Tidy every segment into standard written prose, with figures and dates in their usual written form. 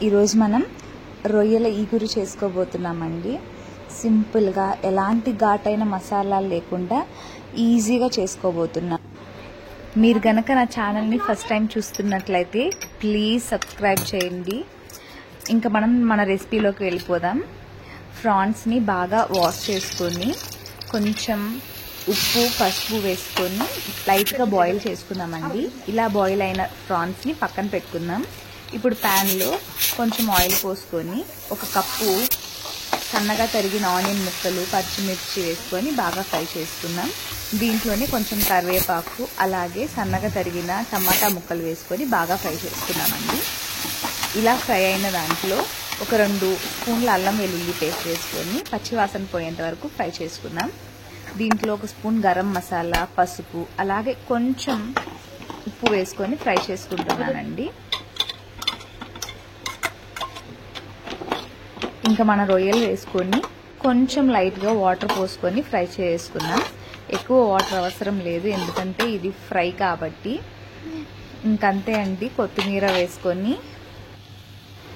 ఈరోజు మనం రొయ్యల ఈగురు చేసుకోబోతున్నామండి. సింపుల్గా ఎలాంటి ఘాటైన మసాలాలు లేకుండా ఈజీగా చేసుకోబోతున్నాం. మీరు గనక నా ఛానల్ని ఫస్ట్ టైం చూస్తున్నట్లయితే ప్లీజ్ సబ్స్క్రైబ్ చేయండి. ఇంకా మనం మన రెసిపీలోకి వెళ్ళిపోదాం. ప్రాన్స్ని బాగా వాష్ చేసుకొని కొంచెం ఉప్పు పసుపు వేసుకొని లైట్గా బాయిల్ చేసుకుందామండి. ఇలా బాయిల్ అయిన ప్రాన్స్ని పక్కన పెట్టుకుందాం. ఇప్పుడు ప్యాన్లో కొంచెం ఆయిల్ పోసుకొని ఒక కప్పు సన్నగా తరిగిన ఆనియన్ ముక్కలు పచ్చిమిర్చి వేసుకొని బాగా ఫ్రై చేసుకుందాం. దీంట్లోనే కొంచెం కరివేపాకు అలాగే సన్నగా తరిగిన టమాటా ముక్కలు వేసుకొని బాగా ఫ్రై చేసుకుందామండి. ఇలా ఫ్రై అయిన దాంట్లో ఒక 2 స్పూన్ల అల్లం వెల్లుల్లి పేస్ట్ వేసుకొని పచ్చివాసన పోయేంత వరకు ఫ్రై చేసుకుందాం. దీంట్లో 1 స్పూన్ గరం మసాలా, పసుపు అలాగే కొంచెం ఉప్పు వేసుకొని ఫ్రై చేసుకుంటున్నానండి. ఇంకా మన రొయ్యలు వేసుకొని కొంచెం లైట్గా వాటర్ పోసుకొని ఫ్రై చేసుకుందాం. ఎక్కువ వాటర్ అవసరం లేదు, ఎందుకంటే ఇది ఫ్రై కాబట్టి. ఇంకంతే అండి. కొత్తిమీర వేసుకొని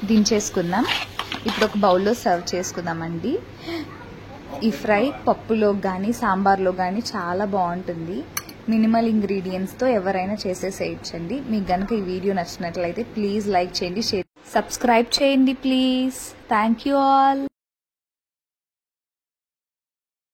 దించేసుకుందాం. ఇప్పుడు ఒక బౌల్లో సర్వ్ చేసుకుందామండి. ఈ ఫ్రై పప్పులో కానీ సాంబార్లో కానీ చాలా బాగుంటుంది. మినిమల్ ఇంగ్రీడియంట్స్తో ఎవరైనా చేసేసేయచ్చండి. మీకు కనుక ఈ వీడియో నచ్చినట్లయితే ప్లీజ్ లైక్ చేయండి, షేర్ సబ్స్క్రైబ్ చేయండి ప్లీజ్. Thank you all.